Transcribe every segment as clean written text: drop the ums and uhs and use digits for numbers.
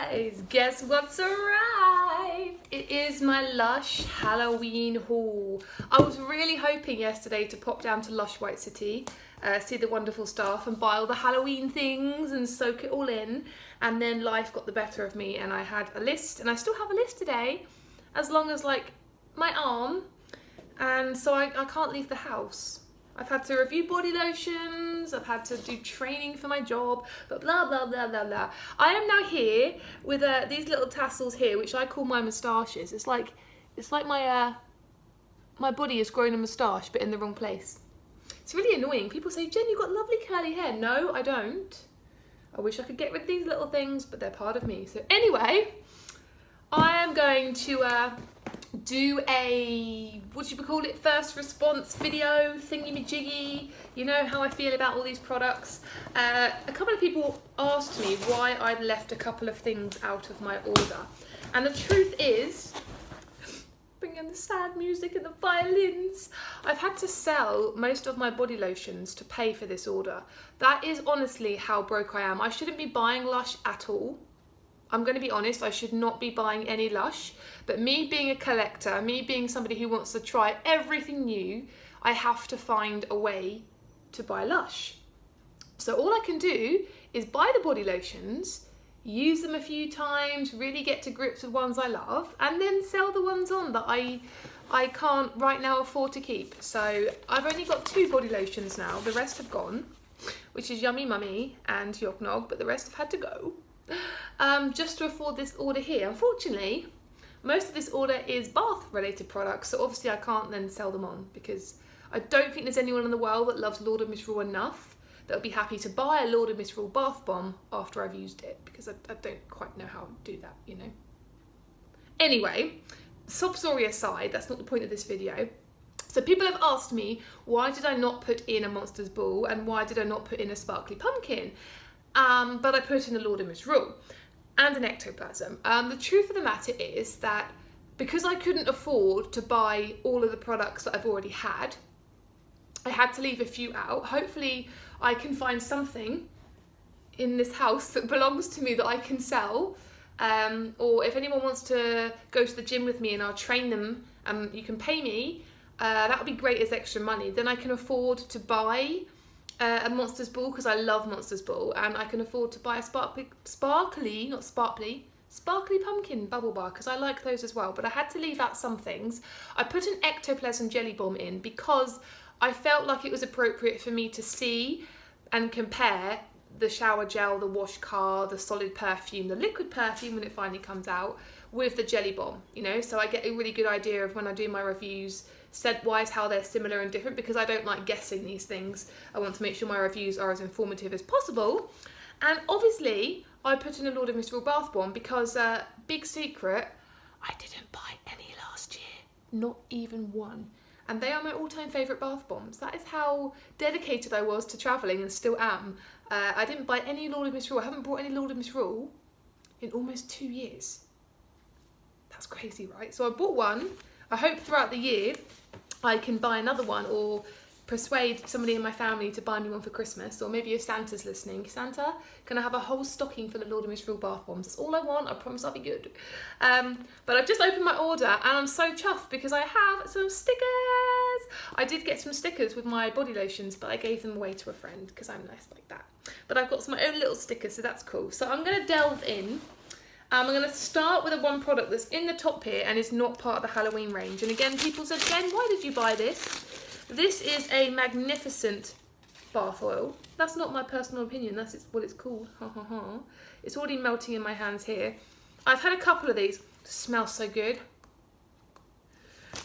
guys, guess what's arrived? It is my Lush Halloween haul. I was really hoping yesterday to pop down to Lush White City, see the wonderful staff and buy all the Halloween things and soak it all in, and then life got the better of me and I had a list, and I still have a list today, as long as like my arm, and so I can't leave the house. I've had to review body lotions, I've had to do training for my job, but blah, blah, blah, blah, blah. I am now here with these little tassels here, which I call my moustaches. It's like my body has grown a moustache, but in the wrong place. It's really annoying. People say, Jen, you've got lovely curly hair. No, I don't. I wish I could get rid of these little things, but they're part of me. So anyway, I am going to do a, what should we call it, first response video thingy-majiggy. You know how I feel about all these products. A couple of people asked me why I'd left a couple of things out of my order, and the truth is, bring in the sad music and the violins, I've had to sell most of my body lotions to pay for this order. That is honestly how broke I am. I shouldn't be buying Lush at all. I'm going to be honest, I should not be buying any Lush, but me being a collector, me being somebody who wants to try everything new, I have to find a way to buy Lush. So all I can do is buy the body lotions, use them a few times, really get to grips with ones I love, and then sell the ones on that I can't right now afford to keep. So I've only got 2 body lotions now, the rest have gone, which is Yummy Mummy and Yok Nog, but the rest have had to go. Just to afford this order here. Unfortunately, most of this order is bath related products, so obviously I can't then sell them on, because I don't think there's anyone in the world that loves Lord of Misrule enough that would be happy to buy a Lord of Misrule bath bomb after I've used it, because I don't quite know how to do that, you know. Anyway, sob story aside, that's not the point of this video. So people have asked me, why did I not put in a Monsters Ball and why did I not put in a Sparkly Pumpkin? But I put in a Lord of Misrule and an Ectoplasm. The truth of the matter is that because I couldn't afford to buy all of the products that I've already had, I had to leave a few out. Hopefully I can find something in this house that belongs to me that I can sell. Or if anyone wants to go to the gym with me and I'll train them and you can pay me, that would be great as extra money. Then I can afford to buy a Monsters Ball, because I love Monsters Ball, and I can afford to buy a sparkly pumpkin bubble bar, because I like those as well, but I had to leave out some things. I put an Ectoplasm jelly bomb in because I felt like it was appropriate for me to see and compare the shower gel, the wash car, the solid perfume, the liquid perfume when it finally comes out, with the jelly bomb, you know, so I get a really good idea of when I do my reviews, scent-wise, how they're similar and different, because I don't like guessing these things. I want to make sure my reviews are as informative as possible. And obviously, I put in a Lord of Misrule bath bomb because, big secret, I didn't buy any last year. Not even one. And they are my all-time favourite bath bombs. That is how dedicated I was to travelling, and still am. I didn't buy any Lord of Misrule. I haven't bought any Lord of Misrule in almost 2 years. That's crazy, right? So I bought one. I hope throughout the year I can buy another one, or persuade somebody in my family to buy me one for Christmas, or maybe if Santa's listening, Santa, can I have a whole stocking full of Lord of Misrule bath bombs? That's all I want. I promise I'll be good. But I've just opened my order and I'm so chuffed because I have some stickers. I did get some stickers with my body lotions, but I gave them away to a friend because I'm nice like that. But I've got my own little stickers, so that's cool. So I'm going to delve in. I'm going to start with one product that's in the top here and is not part of the Halloween range. And again, people said, Jen, why did you buy this? This is a magnificent bath oil. That's not my personal opinion, that's what it's called. Ha ha ha. It's already melting in my hands here. I've had a couple of these. It smells so good.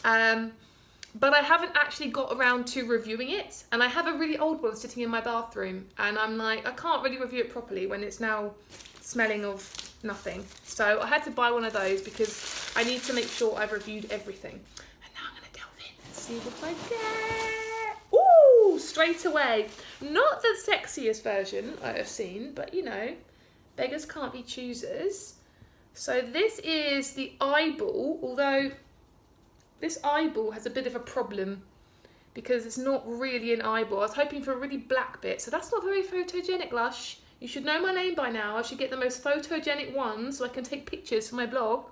But I haven't actually got around to reviewing it. And I have a really old one sitting in my bathroom. And I'm like, I can't really review it properly when it's now smelling of nothing. So I had to buy one of those because I need to make sure I've reviewed everything. And now I'm going to delve in and see what I get. Ooh, straight away. Not the sexiest version I have seen, but you know, beggars can't be choosers. So this is the eyeball, although this eyeball has a bit of a problem because it's not really an eyeball. I was hoping for a really black bit, so that's not very photogenic, Lush. You should know my name by now. I should get the most photogenic ones so I can take pictures for my blog.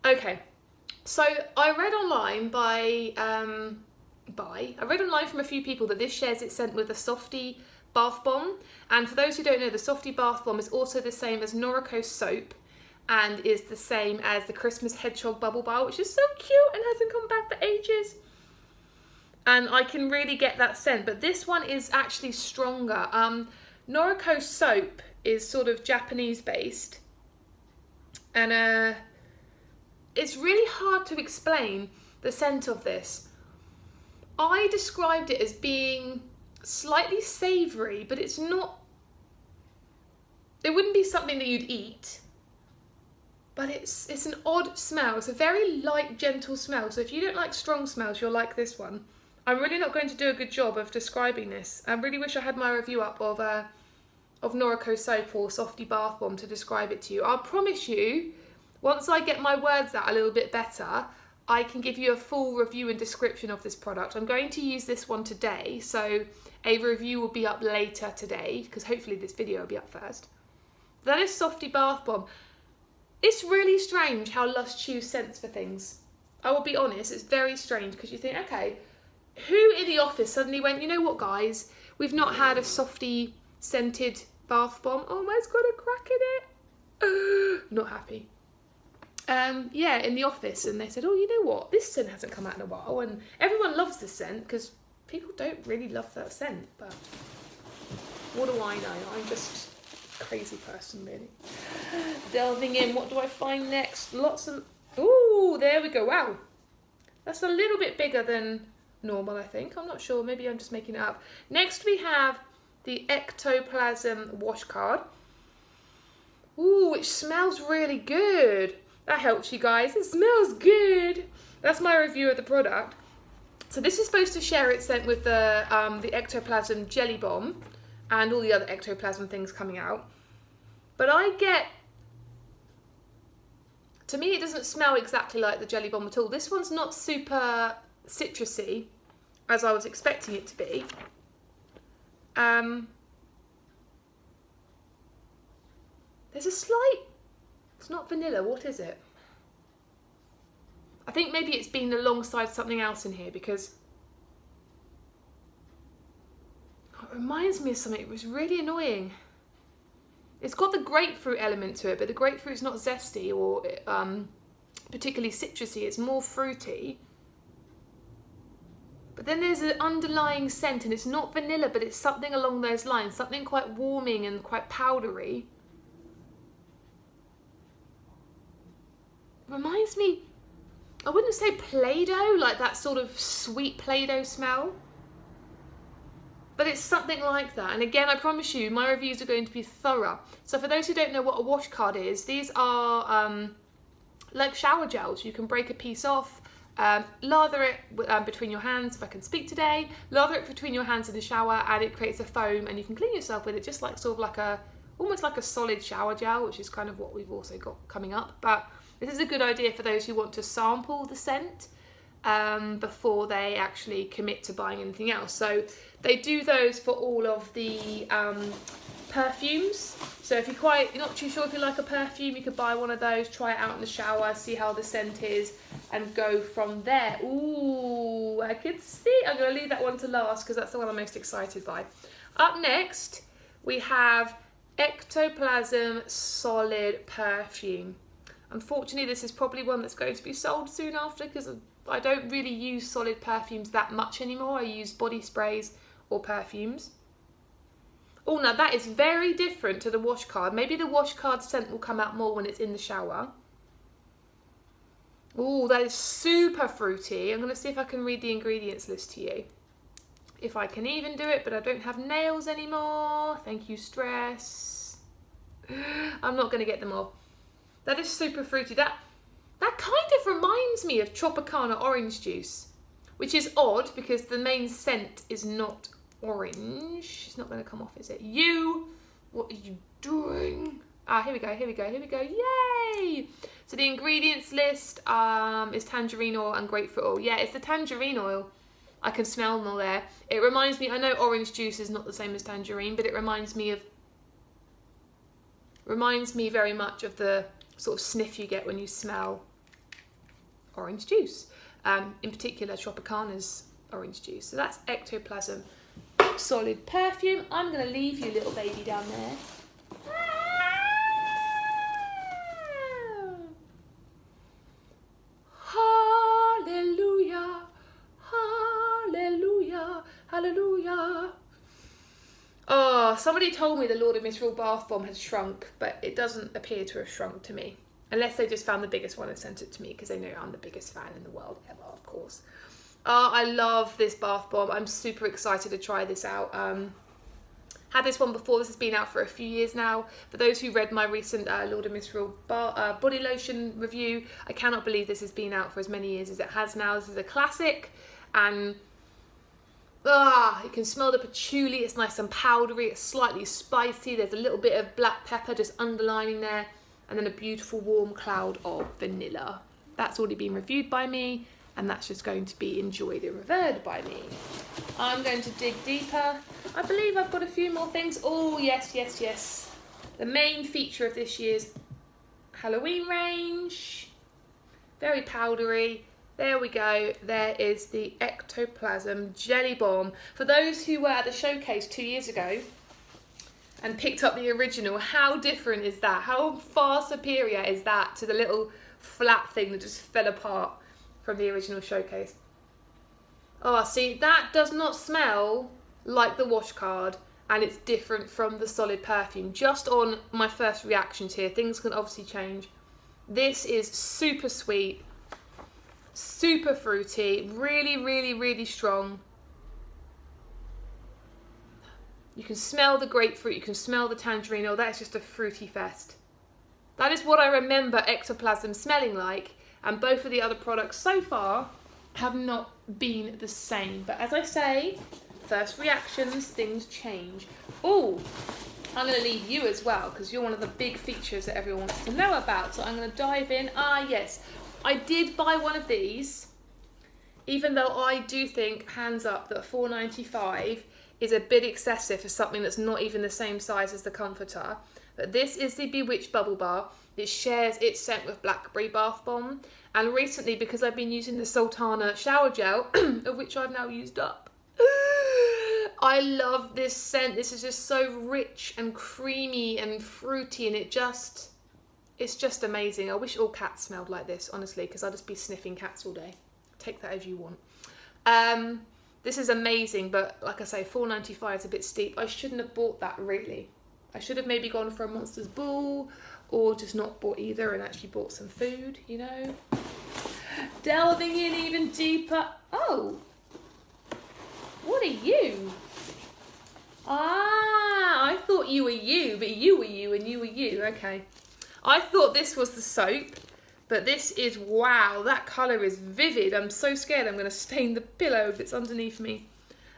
Okay, so I read online I read online from a few people that this shares its scent with the Softy bath bomb. And for those who don't know, the Softy bath bomb is also the same as Noriko soap and is the same as the Christmas hedgehog bubble bar, which is so cute and hasn't come back for ages. And I can really get that scent, but this one is actually stronger. Noriko soap is sort of Japanese based, and it's really hard to explain the scent of this. I described it as being slightly savoury, but it's not, it wouldn't be something that you'd eat, but it's an odd smell. It's a very light, gentle smell, so if you don't like strong smells, you'll like this one. I'm really not going to do a good job of describing this. I really wish I had my review up of Noriko soap or Softy bath bomb to describe it to you. I'll promise you, once I get my words out a little bit better, I can give you a full review and description of this product. I'm going to use this one today, so a review will be up later today, because hopefully this video will be up first. That is Softy bath bomb. It's really strange how Lush choose scents for things. I will be honest, it's very strange, because you think, okay, who in the office suddenly went, you know what guys, we've not had a Softy scented bath bomb. Oh, mine's got a crack in it. Not happy. Yeah, in the office, and they said, oh, you know what, this scent hasn't come out in a while, and everyone loves this scent because people don't really love that scent, but what do I know? I'm just a crazy person, really. Delving in, what do I find next? Lots of, ooh, there we go. Wow, that's a little bit bigger than normal, I think. I'm not sure, maybe I'm just making it up. Next we have the Ectoplasm wash card. Ooh, which smells really good. That helps you guys, it smells good. That's my review of the product. So this is supposed to share its scent with the Ectoplasm jelly bomb and all the other Ectoplasm things coming out. But to me it doesn't smell exactly like the jelly bomb at all. This one's not super citrusy as I was expecting it to be. There's a slight, it's not vanilla, what is it? I think maybe it's been alongside something else in here, because it reminds me of something. It was really annoying. It's got the grapefruit element to it, but the grapefruit's not zesty or particularly citrusy, it's more fruity. But then there's an underlying scent, and it's not vanilla, but it's something along those lines, something quite warming and quite powdery. Reminds me, I wouldn't say Play-Doh, like that sort of sweet Play-Doh smell, but it's something like that. And again, I promise you, my reviews are going to be thorough. So for those who don't know what a wash card is, these are like shower gels. You can break a piece off, lather it between your hands, if I can speak today, lather it between your hands in the shower, and it creates a foam, and you can clean yourself with it, just like sort of like almost like a solid shower gel, which is kind of what we've also got coming up. But this is a good idea for those who want to sample the scent before they actually commit to buying anything else. So they do those for all of the perfumes. So if you're not too sure if you like a perfume, you could buy one of those, try it out in the shower, see how the scent is, and go from there. Ooh, I can see. I'm going to leave that one to last because that's the one I'm most excited by. Up next, we have Ectoplasm Solid Perfume. Unfortunately, this is probably one that's going to be sold soon after, because I don't really use solid perfumes that much anymore. I use body sprays or perfumes. Oh, now that is very different to the wash card. Maybe the wash card scent will come out more when it's in the shower. Oh, that is super fruity. I'm going to see if I can read the ingredients list to you. If I can even do it, but I don't have nails anymore. Thank you, stress. I'm not going to get them all. That is super fruity. That kind of reminds me of Tropicana orange juice, which is odd because the main scent is not orange. It's not going to come off, is it? What are you doing? Ah, here we go. Yay! So the ingredients list is tangerine oil and grapefruit oil. Yeah, it's the tangerine oil I can smell them all there. It reminds me, I know orange juice is not the same as tangerine, but it reminds me very much of the sort of sniff you get when you smell orange juice. In particular, Tropicana's orange juice. So that's Ectoplasm solid perfume. I'm going to leave you, little baby, down there. Hallelujah, hallelujah, hallelujah. Oh, somebody told me the Lord of Misrule bath bomb had shrunk, but it doesn't appear to have shrunk to me. Unless they just found the biggest one and sent it to me, because they know I'm the biggest fan in the world ever, of course. Oh, I love this bath bomb. I'm super excited to try this out. Had this one before. This has been out for a few years now. For those who read my recent Lord of Misrule body lotion review, I cannot believe this has been out for as many years as it has now. This is a classic, and you can smell the patchouli. It's nice and powdery. It's slightly spicy. There's a little bit of black pepper just underlining there, and then a beautiful warm cloud of vanilla. That's already been reviewed by me, and that's just going to be enjoyed and revered by me. I'm going to dig deeper. I believe I've got a few more things. Oh, yes, yes, yes. The main feature of this year's Halloween range. Very powdery. There we go. There is the Ectoplasm Jelly Bomb. For those who were at the showcase 2 years ago and picked up the original, how different is that? How far superior is that to the little flat thing that just fell apart from the original showcase? Oh, see, that does not smell like the wash card, and it's different from the solid perfume. Just on my first reactions here, things can obviously change. This is super sweet, super fruity, really, really, really strong. You can smell the grapefruit, you can smell the tangerine. Oh, that is just a fruity fest. That is what I remember Ectoplasm smelling like, and both of the other products so far have not been the same. But as I say, first reactions, things change. Oh, I'm going to leave you as well, because you're one of the big features that everyone wants to know about. So I'm going to dive in. Yes, I did buy one of these, even though I do think, hands up, that $4.95 is a bit excessive for something that's not even the same size as the comforter. But this is the Bewitched Bubble Bar. It shares its scent with Blackberry Bath Bomb. And recently, because I've been using the Sultana shower gel, of which I've now used up, I love this scent. This is just so rich and creamy and fruity, and it's just amazing. I wish all cats smelled like this, honestly, because I'd just be sniffing cats all day. Take that as you want. This is amazing, but like I say, $4.95 is a bit steep. I shouldn't have bought that, really. I should have maybe gone for a Monsters Ball, or just not bought either and actually bought some food, you know. Delving in even deeper. Oh, what are you? I thought you were you, but you were you and you were you. Okay. I thought this was the soap, but this is, wow, that colour is vivid. I'm so scared I'm going to stain the pillow that's underneath me.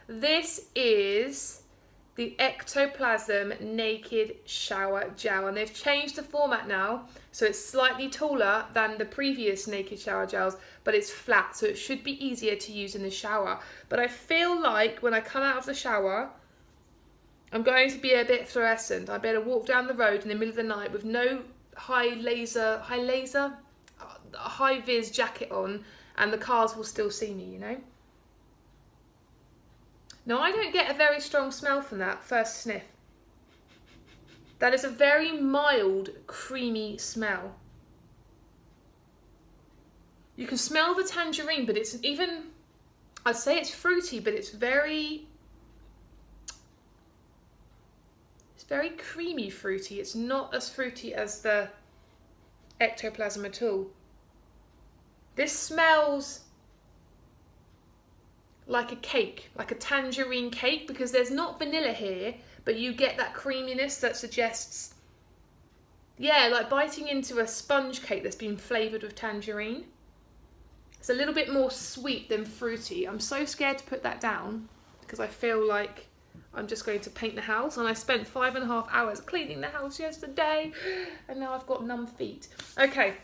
This is the Ectoplasm Naked Shower Gel, and they've changed the format now, so it's slightly taller than the previous Naked Shower Gels, but it's flat, so it should be easier to use in the shower. But I feel like when I come out of the shower, I'm going to be a bit fluorescent. I better walk down the road in the middle of the night with no high vis jacket on, and the cars will still see me, you know. Now, I don't get a very strong smell from that first sniff. That is a very mild, creamy smell. You can smell the tangerine, but it's even, I'd say it's fruity, but it's very creamy fruity. It's not as fruity as the Ectoplasm at all. This smells like a cake, like a tangerine cake, because there's not vanilla here, but you get that creaminess that suggests, yeah, like biting into a sponge cake that's been flavoured with tangerine. It's a little bit more sweet than fruity. I'm so scared to put that down because I feel like I'm just going to paint the house, and I spent 5.5 hours cleaning the house yesterday, and now I've got numb feet. Okay,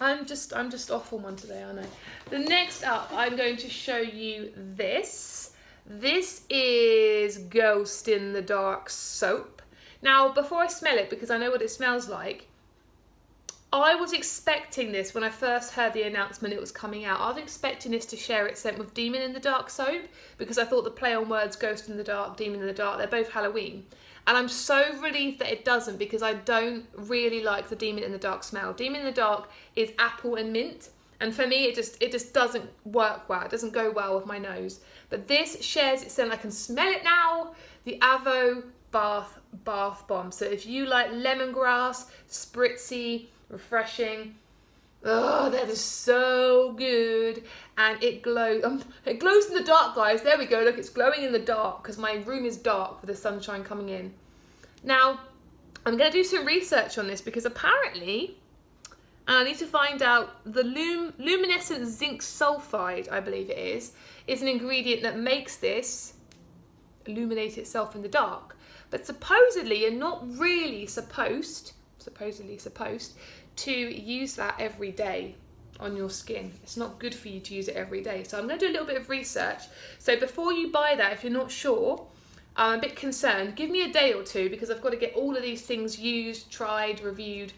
I'm just off on one today, aren't I? The next up, I'm going to show you this. This is Ghost in the Dark soap. Now, before I smell it, because I know what it smells like, I was expecting this when I first heard the announcement it was coming out. I was expecting this to share its scent with Demon in the Dark soap, because I thought the play on words Ghost in the Dark, Demon in the Dark, they're both Halloween. And I'm so relieved that it doesn't, because I don't really like the Demon in the Dark smell. Demon in the Dark is apple and mint, and for me it just doesn't work well. It doesn't go well with my nose. But this shares its scent. I can smell it now. The Avo Bath Bomb. So if you like lemongrass, spritzy, refreshing, oh, that is so good. And it glows. It glows in the dark, guys. There we go. Look, it's glowing in the dark because my room is dark with the sunshine coming in. Now, I'm going to do some research on this because apparently, and I need to find out, the luminescent zinc sulfide, I believe it is an ingredient that makes this illuminate itself in the dark. But supposedly, you're not really supposed to use that every day on your skin. It's not good for you to use it every day. So I'm going to do a little bit of research. So before you buy that, if you're not sure, I'm a bit concerned, give me a day or two because I've got to get all of these things used, tried, reviewed.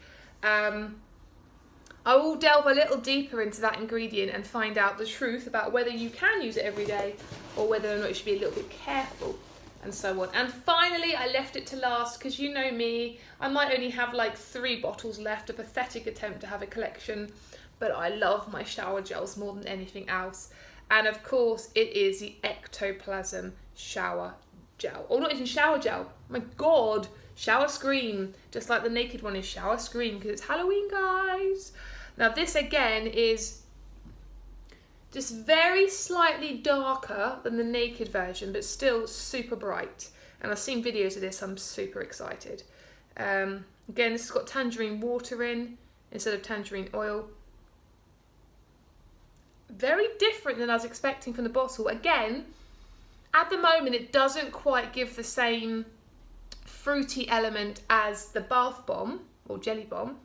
I will delve a little deeper into that ingredient and find out the truth about whether you can use it every day or whether or not you should be a little bit careful and so on. And finally, I left it to last because you know me, I might only have like 3 bottles left, a pathetic attempt to have a collection, but I love my shower gels more than anything else. And of course, it is the Ectoplasm shower gel. Or not even shower gel, my God, shower scream. Just like the naked one is shower scream because it's Halloween, guys. Now this again is just very slightly darker than the naked version, but still super bright. And I've seen videos of this, I'm super excited. Again, this has got tangerine water in instead of tangerine oil. Very different than I was expecting from the bottle. Again, at the moment, it doesn't quite give the same fruity element as the bath bomb or jelly bomb.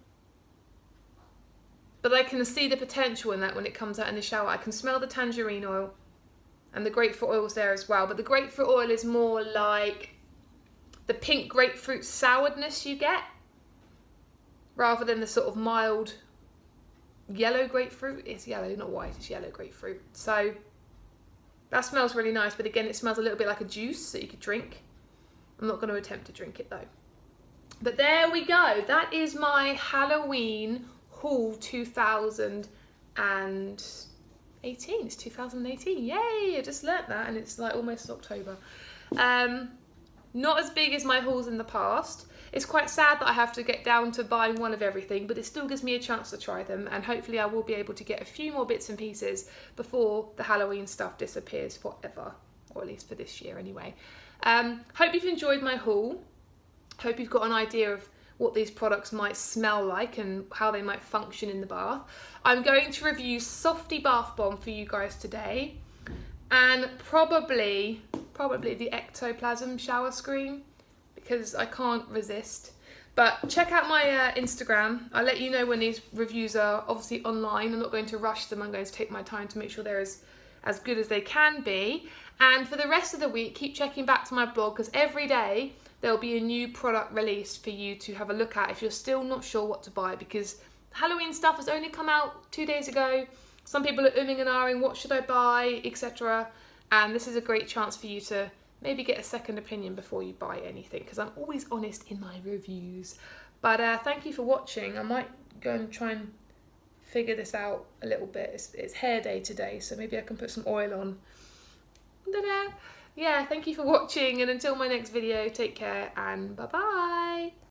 But I can see the potential in that when it comes out in the shower. I can smell the tangerine oil and the grapefruit oil's there as well. But the grapefruit oil is more like the pink grapefruit souredness you get rather than the sort of mild yellow grapefruit. It's yellow, not white, it's yellow grapefruit. So that smells really nice. But again, it smells a little bit like a juice that you could drink. I'm not going to attempt to drink it though. But there we go. That is my Halloween haul 2018. It's 2018. Yay! I just learnt that and it's like almost October. Not as big as my hauls in the past. It's quite sad that I have to get down to buying one of everything, but it still gives me a chance to try them, and hopefully I will be able to get a few more bits and pieces before the Halloween stuff disappears forever, or at least for this year anyway. Hope you've enjoyed my haul. Hope you've got an idea of what these products might smell like and how they might function in the bath. I'm going to review Softy Bath Bomb for you guys today, and probably the Ectoplasm shower screen because I can't resist. But check out my Instagram. I'll let you know when these reviews are obviously online. I'm not going to rush them. I'm going to take my time to make sure they're as good as they can be. And for the rest of the week, keep checking back to my blog because every day there'll be a new product released for you to have a look at if you're still not sure what to buy, because Halloween stuff has only come out 2 days ago. Some people are umming and ahhing, what should I buy, etc. And this is a great chance for you to maybe get a second opinion before you buy anything, because I'm always honest in my reviews. But thank you for watching. I might go and try and figure this out a little bit. It's hair day today, so maybe I can put some oil on. Ta-da! Yeah, thank you for watching, and until my next video, take care and bye-bye.